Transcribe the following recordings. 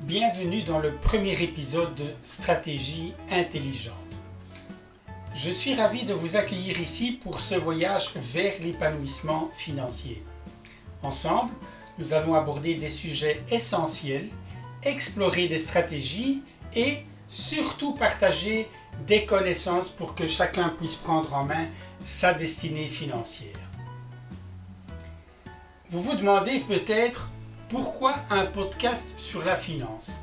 Bienvenue dans le premier épisode de Stratégie intelligente. Je suis ravi de vous accueillir ici pour ce voyage vers l'épanouissement financier. Ensemble, nous allons aborder des sujets essentiels, explorer des stratégies et surtout partager des connaissances pour que chacun puisse prendre en main sa destinée financière. Vous vous demandez peut-être pourquoi un podcast sur la finance ?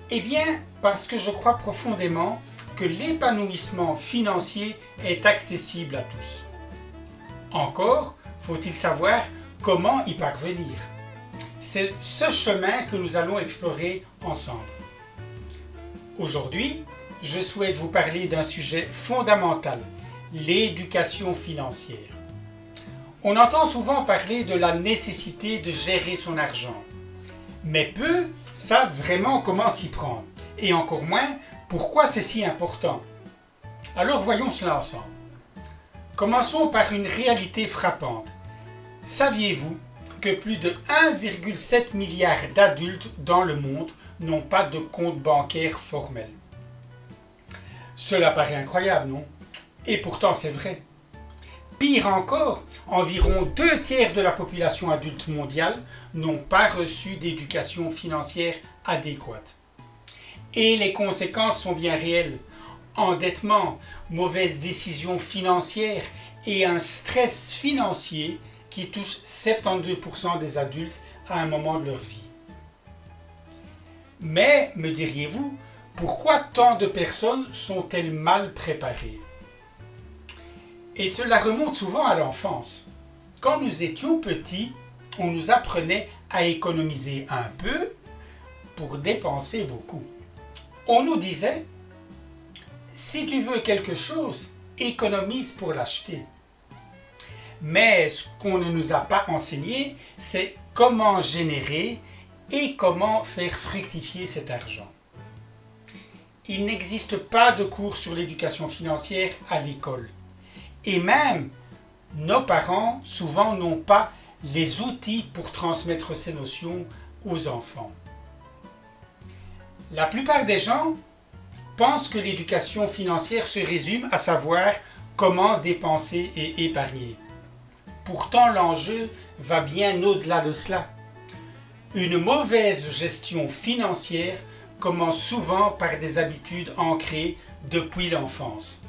Eh bien, parce que je crois profondément que l'épanouissement financier est accessible à tous. Encore, faut-il savoir comment y parvenir. C'est ce chemin que nous allons explorer ensemble. Aujourd'hui, je souhaite vous parler d'un sujet fondamental, l'éducation financière. On entend souvent parler de la nécessité de gérer son argent, mais peu savent vraiment comment s'y prendre, et encore moins pourquoi c'est si important. Alors voyons cela ensemble. Commençons par une réalité frappante. Saviez-vous que plus de 1,7 milliard d'adultes dans le monde n'ont pas de compte bancaire formel ? Cela paraît incroyable, non ? Et pourtant c'est vrai. Pire encore, environ 2/3 de la population adulte mondiale n'ont pas reçu d'éducation financière adéquate. Et les conséquences sont bien réelles. Endettement, mauvaises décisions financières et un stress financier qui touche 72% des adultes à un moment de leur vie. Mais, me diriez-vous, pourquoi tant de personnes sont-elles mal préparées ? Et cela remonte souvent à l'enfance. Quand nous étions petits, on nous apprenait à économiser un peu pour dépenser beaucoup. On nous disait, si tu veux quelque chose, économise pour l'acheter. Mais ce qu'on ne nous a pas enseigné, c'est comment générer et comment faire fructifier cet argent. Il n'existe pas de cours sur l'éducation financière à l'école. Et même, nos parents, souvent, n'ont pas les outils pour transmettre ces notions aux enfants. La plupart des gens pensent que l'éducation financière se résume à savoir comment dépenser et épargner. Pourtant, l'enjeu va bien au-delà de cela. Une mauvaise gestion financière commence souvent par des habitudes ancrées depuis l'enfance.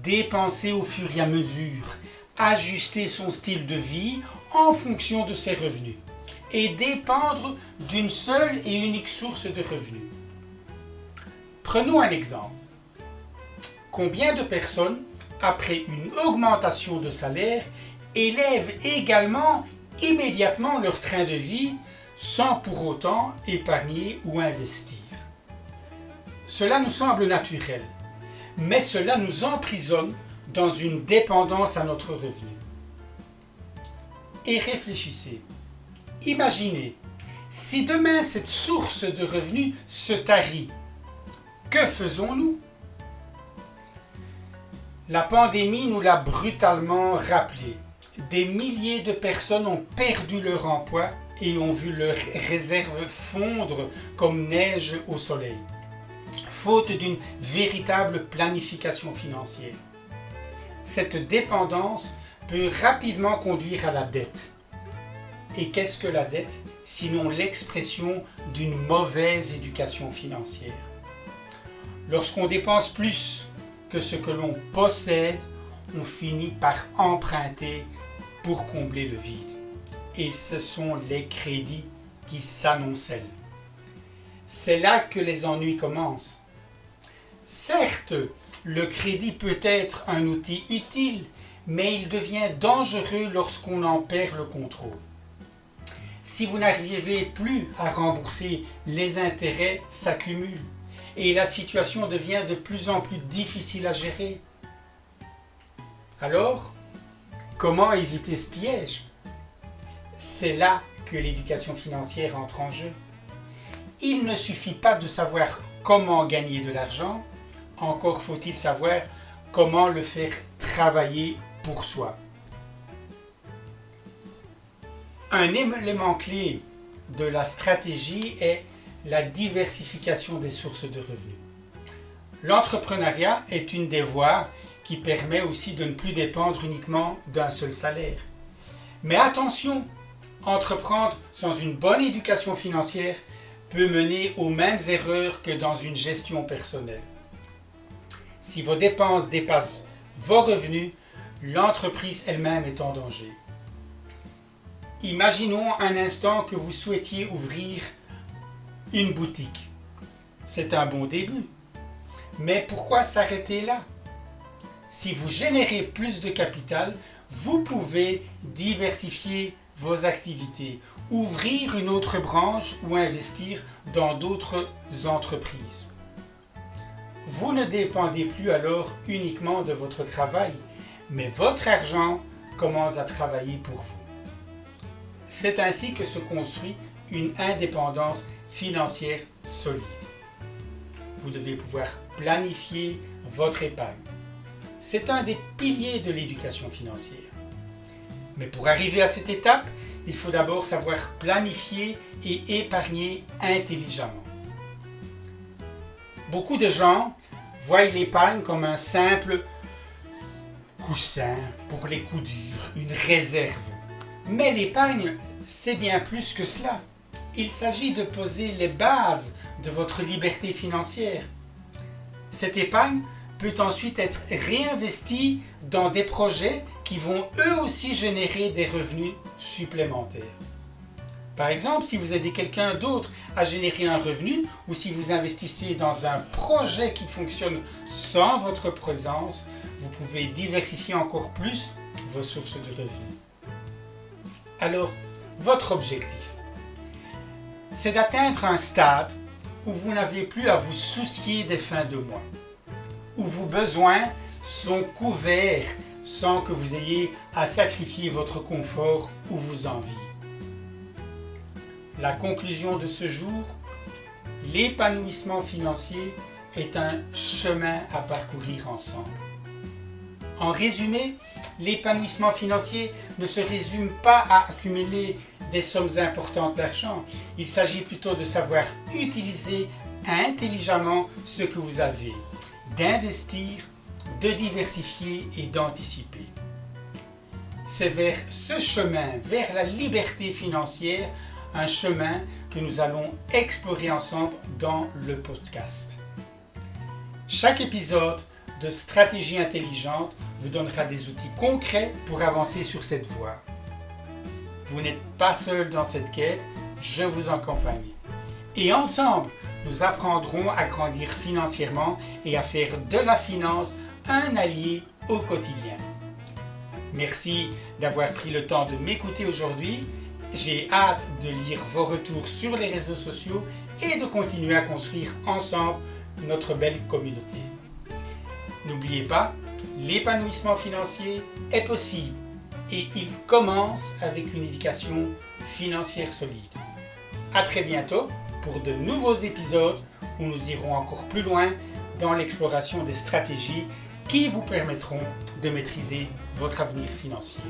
Dépenser au fur et à mesure, ajuster son style de vie en fonction de ses revenus et dépendre d'une seule et unique source de revenus. Prenons un exemple. Combien de personnes, après une augmentation de salaire, élèvent également immédiatement leur train de vie sans pour autant épargner ou investir ? Cela nous semble naturel. Mais cela nous emprisonne dans une dépendance à notre revenu. Et réfléchissez. Imaginez, si demain cette source de revenus se tarit, que faisons-nous ? La pandémie nous l'a brutalement rappelé. Des milliers de personnes ont perdu leur emploi et ont vu leurs réserves fondre comme neige au soleil, faute d'une véritable planification financière. Cette dépendance peut rapidement conduire à la dette. Et qu'est-ce que la dette, sinon l'expression d'une mauvaise éducation financière ? Lorsqu'on dépense plus que ce que l'on possède, on finit par emprunter pour combler le vide. Et ce sont les crédits qui s'amoncellent. C'est là que les ennuis commencent. Certes, le crédit peut être un outil utile, mais il devient dangereux lorsqu'on en perd le contrôle. Si vous n'arrivez plus à rembourser, les intérêts s'accumulent et la situation devient de plus en plus difficile à gérer. Alors, comment éviter ce piège ? C'est là que l'éducation financière entre en jeu. Il ne suffit pas de savoir comment gagner de l'argent, encore faut-il savoir comment le faire travailler pour soi. Un élément clé de la stratégie est la diversification des sources de revenus. L'entrepreneuriat est une des voies qui permet aussi de ne plus dépendre uniquement d'un seul salaire. Mais attention, entreprendre sans une bonne éducation financière peut mener aux mêmes erreurs que dans une gestion personnelle. Si vos dépenses dépassent vos revenus, l'entreprise elle-même est en danger. Imaginons un instant que vous souhaitiez ouvrir une boutique. C'est un bon début. Mais pourquoi s'arrêter là? Si vous générez plus de capital, vous pouvez diversifier vos activités, ouvrir une autre branche ou investir dans d'autres entreprises. Vous ne dépendez plus alors uniquement de votre travail, mais votre argent commence à travailler pour vous. C'est ainsi que se construit une indépendance financière solide. Vous devez pouvoir planifier votre épargne. C'est un des piliers de l'éducation financière. Mais pour arriver à cette étape, il faut d'abord savoir planifier et épargner intelligemment. Beaucoup de gens voient l'épargne comme un simple coussin pour les coups durs, une réserve. Mais l'épargne, c'est bien plus que cela. Il s'agit de poser les bases de votre liberté financière. Cette épargne peut ensuite être réinvestie dans des projets qui vont eux aussi générer des revenus supplémentaires. Par exemple, si vous aidez quelqu'un d'autre à générer un revenu ou si vous investissez dans un projet qui fonctionne sans votre présence, vous pouvez diversifier encore plus vos sources de revenus. Alors, votre objectif, c'est d'atteindre un stade où vous n'avez plus à vous soucier des fins de mois, où vos besoins sont couverts sans que vous ayez à sacrifier votre confort ou vos envies. La conclusion de ce jour, l'épanouissement financier est un chemin à parcourir ensemble. En résumé, l'épanouissement financier ne se résume pas à accumuler des sommes importantes d'argent. Il s'agit plutôt de savoir utiliser intelligemment ce que vous avez, d'investir, de diversifier et d'anticiper. C'est vers ce chemin, vers la liberté financière, un chemin que nous allons explorer ensemble dans le podcast. Chaque épisode de Stratégie intelligente vous donnera des outils concrets pour avancer sur cette voie. Vous n'êtes pas seul dans cette quête, je vous accompagne. Et ensemble, nous apprendrons à grandir financièrement et à faire de la finance un allié au quotidien. Merci d'avoir pris le temps de m'écouter aujourd'hui. J'ai hâte de lire vos retours sur les réseaux sociaux et de continuer à construire ensemble notre belle communauté. N'oubliez pas, l'épanouissement financier est possible et il commence avec une éducation financière solide. À très bientôt pour de nouveaux épisodes où nous irons encore plus loin dans l'exploration des stratégies qui vous permettront de maîtriser votre avenir financier.